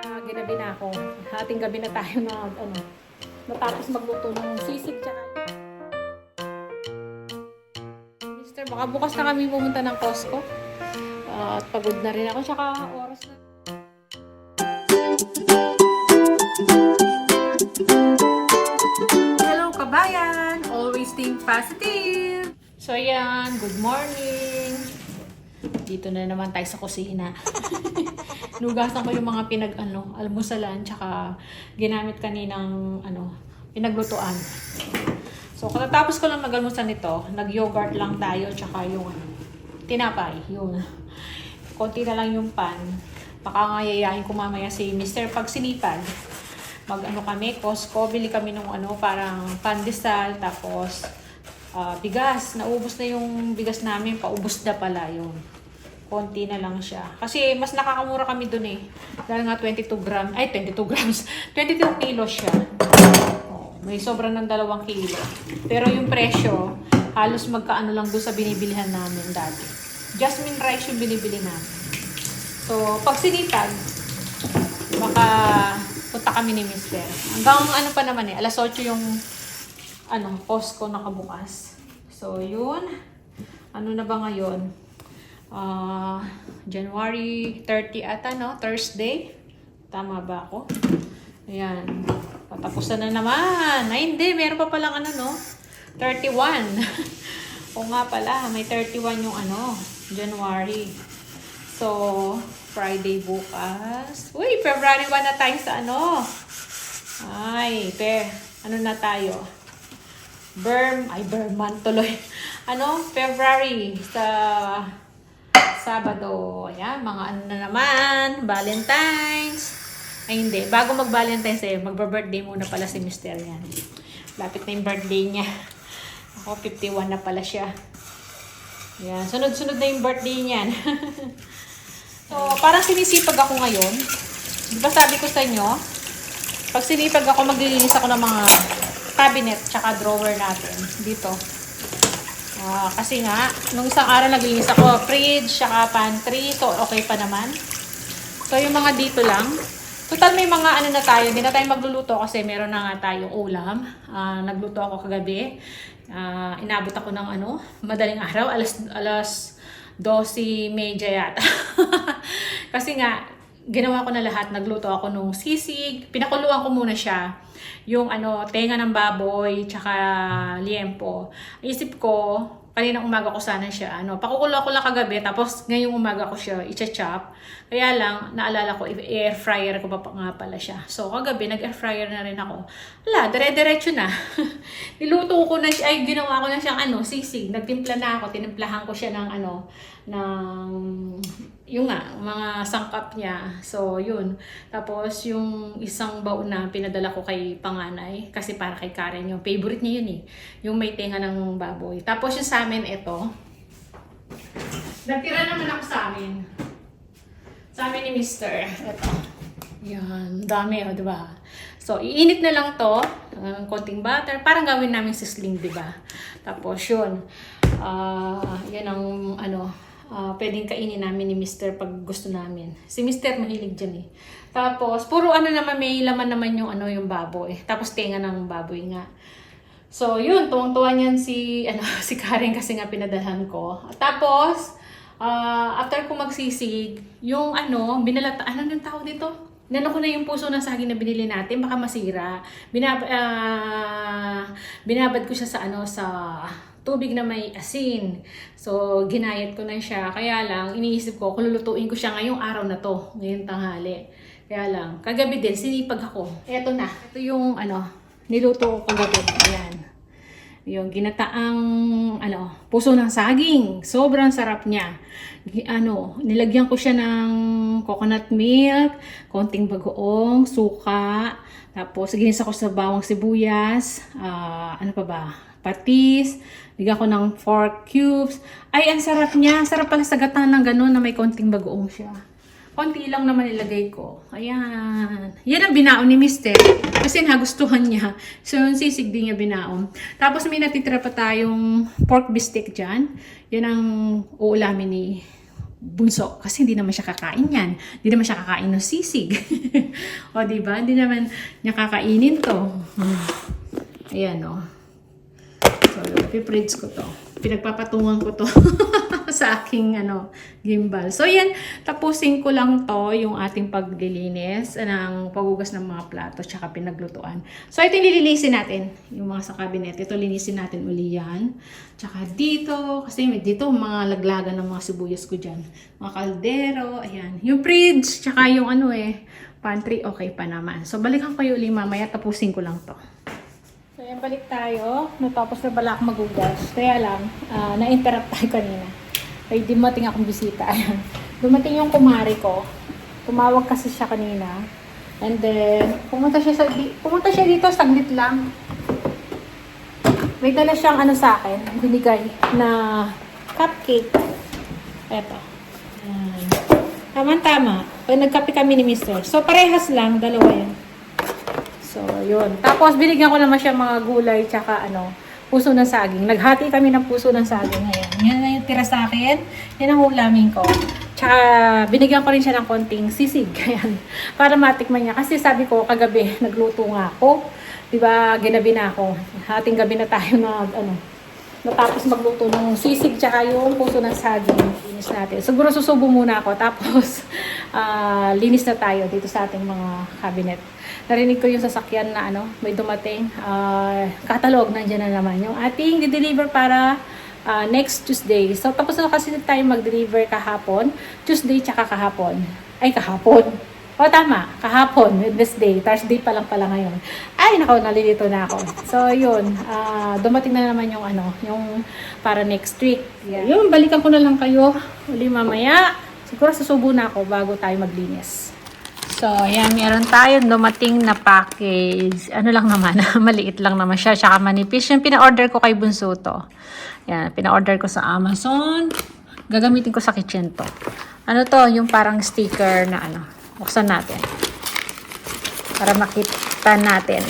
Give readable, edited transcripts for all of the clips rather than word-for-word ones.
Ginabi na ako. Hating gabi na tayo na matapos magluto ng sisig tsaka Mister, baka bukas na kami pumunta ng Costco. At pagod na rin ako tsaka oras na. Hello kabayan! Always think positive! So ayan, good morning! Dito na naman tayo sa kusina. Nugasan ko yung mga almusalan, tsaka ginamit kaninang pinaglutuan. So, katatapos ko lang mag-almusan nito, nag-yogurt lang tayo, tsaka yung tinapay, yun. Konti na lang yung pan. Baka nga yayain ko mamaya si Mr. Pag sinipag. Kami, Costco, bili kami ng parang pandesal, tapos bigas. Naubos na yung bigas namin, paubos na pala yun. Konti na lang siya. Kasi mas nakakamura kami dun eh. Dahil nga 22 grams. 22 kilos siya. Oh, may sobra ng 2 kilo. Pero yung presyo, halos magkaano lang doon sa binibilihan namin dati. Jasmine rice yung binibili namin. So, pag sinipag, baka punta kami ni Mister. Hanggang pa naman eh, alas 8 yung Costco nakabukas. So, yun. Ano na ba ngayon? January 30 ata, no? Thursday. Tama ba ako? Ayan. Patapusan na naman. Ay, hindi. Meron pa palang 31. O nga pala, may 31 yung January. So, Friday bukas. Uy, February 1 na tayo sa Ay, na tayo? Berman tuloy. February sa Sabado. Ayan, mga na naman. Valentine's. Ay, hindi. Bago mag-Valentine's magba-birthday muna pala si Mister yan. Lapit na yung birthday niya. Ako, 51 na pala siya. Ayan, sunod-sunod na yung birthday niyan. So, parang sinisipag ako ngayon. Di ba sabi ko sa inyo, pag sinipag ako, maglilinis ako ng mga cabinet tsaka drawer natin. Dito. Kasi nga, nung isang araw naglinis ako, fridge, saka pantry, so okay pa naman. So yung mga dito lang, total may mga na tayo, hindi na tayo magluluto kasi meron na nga tayong ulam. Nagluto ako kagabi, inabot ako ng madaling araw, alas 12:30 yata. Kasi nga, ginawa ko na lahat, nagluto ako nung sisig, pinakuluan ko muna siya. Yung tenga ng baboy, tsaka liempo. Isip ko, kaninang umaga ko sana siya, pakukulo ko lang kagabi, tapos ngayong umaga ko siya i-chop. Kaya lang, naalala ko, air fryer ko pa nga pala siya. So, kagabi, nag-air fryer na rin ako. Wala, dire-diretso na. Niluto ko na siya, ginawa ko na siyang sisig. Nagtimpla na ako, tinimplahan ko siya ng yung mga sangkap niya. So, yun. Tapos, yung isang baon na pinadala ko kay panganay, kasi para kay Karen, yung favorite niya yun eh. Yung may tenga ng baboy. Tapos, yung sa amin, ito. Nagtira naman ako sa amin. Sa amin ni Mister. Ito. Yan. Dami, diba? So, iinit na lang to. Konting butter. Parang gawin namin sisling, diba? Tapos, yun. Yan ang, pwedeng kainin namin ni Mister pag gusto namin. Si Mister mahilig dyan eh. Tapos, puro naman, may laman naman yung yung baboy. Tapos, tenga ng baboy nga. So, yun, tuwang-tuwa niyan si Karen kasi nga pinadalhan ko. Tapos, after ko magsisig, yung binalata, yung tawag dito? Ko na yung puso ng saging na binili natin, baka masira. Binabad ko siya sa tubig na may asin. So, ginayat ko na siya. Kaya lang, iniisip ko, kung lulutuin ko siya ngayong araw na to, ngayong tanghali. Kaya lang, kagabi din, sinipag ako. Eto na. Ito yung, niluto ko kagabi. Ayan. Yung ginataang, puso ng saging. Sobrang sarap niya. Nilagyan ko siya ng coconut milk, konting bagoong, suka, tapos ginisa ko sa bawang sibuyas, patis, bigyan ko ng 4 cubes. Ay, ang sarap niya. Sarap pala sa gata ng gano'n na may konting bagoong siya. Konti lang naman ilagay ko. Ayan. Yan ang binaon ni Mister. Kasi nagustuhan niya. So, yung sisig din niya binaon. Tapos may natitira pa tayong pork bistek dyan. Yan ang uulamin ni Bunso. Kasi hindi naman siya kakain yan. Hindi naman siya kakain ng sisig. O, diba? Hindi naman niya kakainin to. Ayan, o. So, piprints ko to. Pinagpapatungan ko to sa aking gimbal. So, yan. Tapusin ko lang to yung ating paglilinis ng paghugas ng mga plato tsaka pinaglutuan. So, ito yung lilinisin natin. Yung mga sa cabinet. Ito linisin natin uli yan. Tsaka dito. Kasi dito mga laglagan ng mga sibuyas ko dyan. Mga kaldero. Ayan. Yung fridge. Tsaka yung pantry. Okay pa naman. So, balikan ko yung uli mamaya. Tapusin ko lang to. So, yan, balik tayo. Natapos na pala ako magugas. Kaya lang, na-interrupt tayo kanina. Ay, dumating akong bisita. Ayan. Dumating yung kumari ko. Tumawag kasi siya kanina. And then, pumunta siya dito, saglit lang. May dala siyang sa akin, binigay na cupcake. Eto. Ayan. Tama-tama. Pag nagkape kami ni Mr. So, parehas lang. Dalawa yan. So, yun. Tapos, binigyan ko naman siya mga gulay tsaka puso ng saging. Naghati kami ng puso ng saging. Ayan. Yan na yung tira sa akin. Yan ang ulamin ko. Tsaka, binigyan ko rin siya ng konting sisig. Ayan. Para matikman niya. Kasi sabi ko, kagabi, nagluto nga ako. Diba, ginabi na ako. Hating gabi na tayo natapos magluto ng sisig tsaka yung puso ng saging. Linis natin. Siguro susubo muna ako. Tapos, linis na tayo dito sa ating mga cabinet. Narinig ko yung sasakyan na may dumating. Catalog, nandiyan na naman. Yung ating di-deliver para next Tuesday. So, tapos na kasi tayo mag-deliver kahapon. Tuesday tsaka kahapon. Ay, kahapon. O, tama. Kahapon, Wednesday. Thursday pa lang pala ngayon. Ay, nako, nalilito na ako. So, yun. Dumating na naman yung yung para next week. Yeah. Yun, balikan ko na lang kayo uli mamaya. Siguro susubo na ako bago tayo maglinis. So, ayan, meron tayong dumating na package. Ano lang naman, maliit lang naman siya. Tsaka manipis. Yung pina-order ko kay Bunso to. Ayan, pina-order ko sa Amazon. Gagamitin ko sa kitchen to. Ano to? Yung parang sticker na Buksan natin. Para makita natin.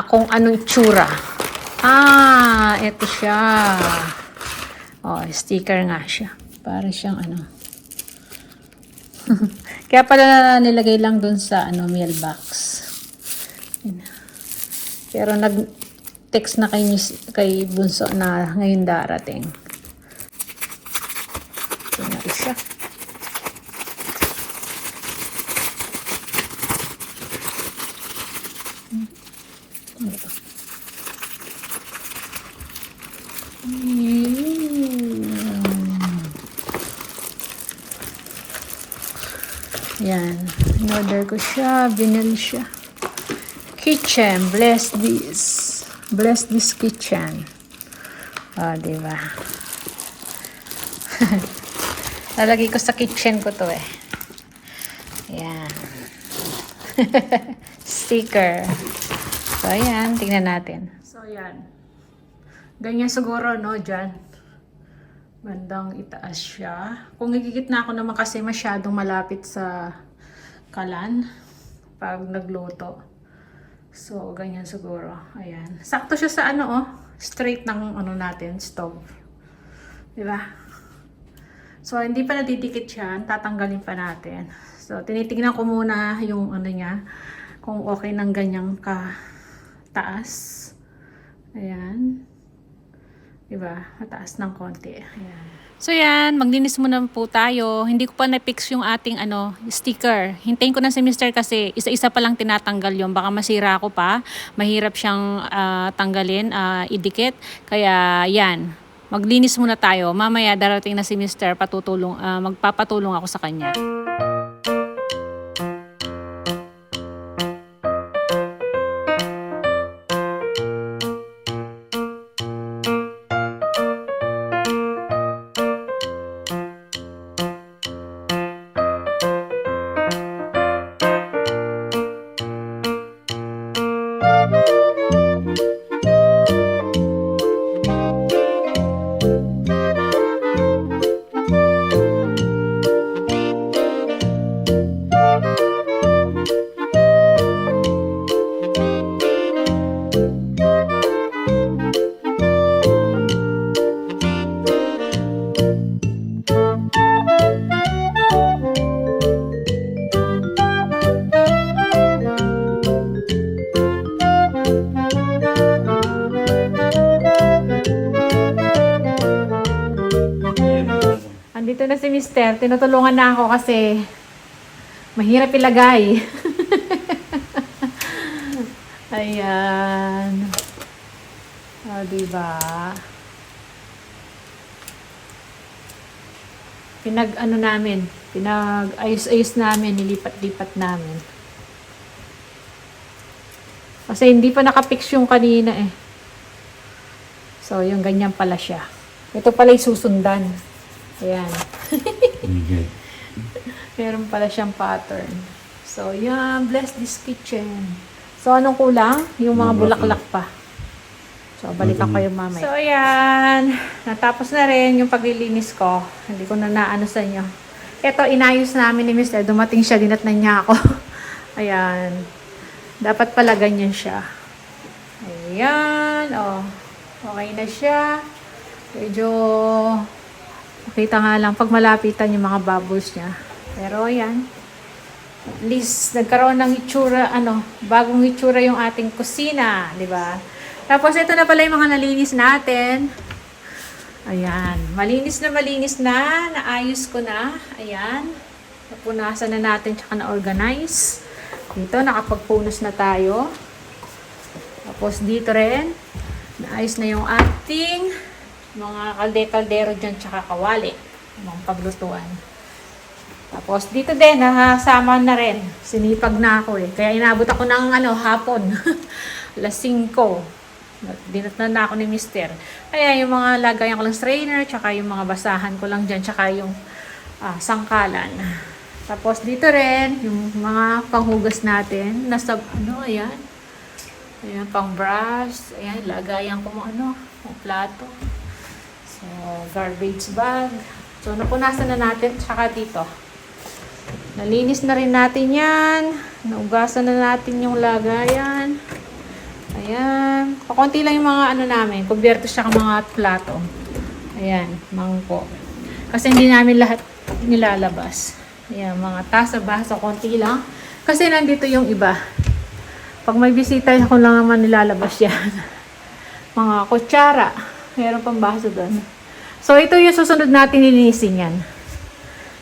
Kung anong tsura. Ito siya. Oh, sticker nga siya. Para siyang Kaya pala nilagay lang dun sa mailbox. Pero nag-text na kay Bunso na ngayon darating. Ito na rin siya. Yan. In-order ko siya. Binili siya. Kitchen. Bless this. Bless this kitchen. Diba? Lalagay ko sa kitchen ko to Yan. Sticker. So, ayan. Tingnan natin. So, ayan. Ganyan siguro, dyan. Bandang itaas siya. Kung higigit na ako naman kasi masyadong malapit sa kalan pag nagluto. So, ganyan siguro. Ayan. Sakto siya sa straight ng natin, stove. Diba? So, hindi pa nadidikit siya. Tatanggalin pa natin. So, tinitignan ko muna yung niya. Kung okay ng ganyang kataas. Ayan. Diba? Mataas ng konti. Ayan. So yan, maglinis muna po tayo. Hindi ko pa na-fix yung ating sticker. Hintayin ko na si Mr. kasi isa-isa pa lang tinatanggal yun. Baka masira ako pa. Mahirap siyang tanggalin, idikit. Kaya yan, maglinis muna tayo. Mamaya darating na si Mr. Magpapatulong ako sa kanya. na si Mister. Tinutulungan na ako kasi mahirap ilagay. Ayan. O, diba? Pinag-ayos-ayos namin, nilipat-lipat namin. Kasi hindi pa nakapix yung kanina eh. So, yung ganyan pala siya. Ito pala yung susundan. Ayan. Meron pala siyang pattern. So, yan. Bless this kitchen. So, anong kulang? Yung mga bulaklak pa. So, balikan ko yung mamaya. So, ayan. Natapos na rin yung paglilinis ko. Hindi ko na naano sa inyo. Ito, inayos namin ni Mr. Dumating siya, dinatnan niya ako. Ayan. Dapat pala ganyan siya. Ayan. Oh. Okay na siya. Medyo makita nga lang pag malapitan yung mga bubbles niya. Pero ayan. At least nagkaroon ng itsura, bagong itsura yung ating kusina, di ba? Tapos ito na pala yung mga nalinis natin. Ayan. Malinis na. Naayos ko na. Ayan. Napunasan na natin tsaka na-organize. Dito, nakapagpunos na tayo. Tapos dito rin, naayos na yung ating mga kalde-kaldero dyan tsaka kawali. Mga paglutuan. Tapos dito din, nakasama na rin. Sinipag na ako eh. Kaya inabot ako ng hapon. Alas 5. Dinatnan na ako ni Mister. Kaya yung mga lagayan ko lang strainer, tsaka yung mga basahan ko lang dyan, tsaka yung sangkalan. Tapos dito rin, yung mga panghugas natin. Nasa, ayan. Ayan, pang brush. Ayan, lagayan ko mga plato. So, garbage bag. So, napunasan na natin, tsaka dito. Nalinis na rin natin yan. Naugasan na natin yung lagayan. Ayan. Pakunti lang yung mga namin. Kubyerto siya ng mga plato. Ayan. Mangko. Kasi hindi namin lahat nilalabas. Ayan. Mga tasa, baso. Kunti lang. Kasi nandito yung iba. Pag may bisita, ako lang naman nilalabas yan. Mga kutsara. Meron pang baso doon. So, ito yung susunod natin nilinisin yan.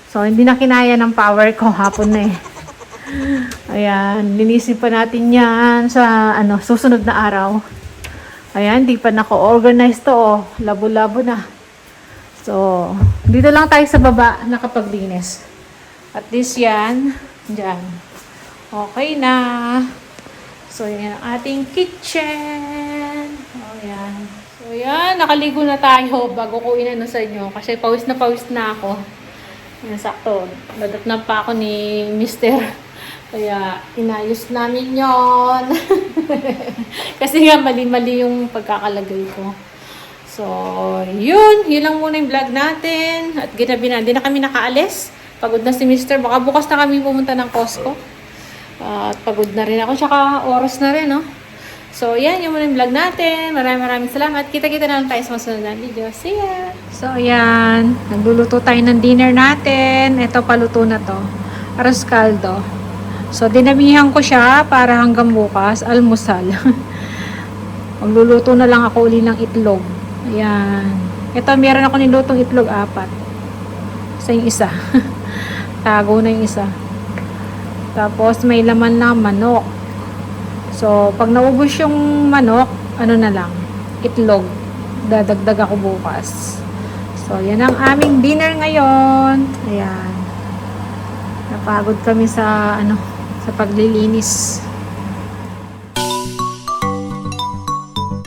So, hindi na kinaya ng power ko. Hapon na eh. Ayan, linisin pa natin yan sa susunod na araw. Ayan, di pa nako-organize to. Oh. Labo-labo na. So, dito lang tayo sa baba nakapaglinis. At least yan, dyan. Okay na. So, yan ang ating kitchen. Oh, yan. So, yan, nakaligo na tayo bago ko inano sa inyo. Kasi pawis na ako. Yan, sakto. Nadatnan pa ako ni Mister. Kaya, inayos namin yon. Kasi nga, mali-mali yung pagkakalagay ko. So, yun. Yun lang muna yung vlog natin. At ginabi na. Hindi na kami nakaalis. Pagod na si Mister. Baka bukas na kami pumunta ng Costco. At pagod na rin ako. Tsaka oras na rin, no? So, yan. Yung muna yung vlog natin. Maraming salamat. Kita-kita na lang tayo sa masunod na video. See ya! So, yan. Nagluluto tayo ng dinner natin. Ito, paluto na to. Arroz caldo. So, dinamihan ko siya para hanggang bukas, almusal. Magluluto na lang ako uli ng itlog. Ayan. Ito, meron ako nilutong itlog 4. Sa yung isa. Tago na yung isa. Tapos, may laman na manok. So, pag naubos yung manok, na lang, itlog. Dadagdag ako bukas. So, yan ang aming dinner ngayon. Ayan. Napagod kami sa, sa paglilinis.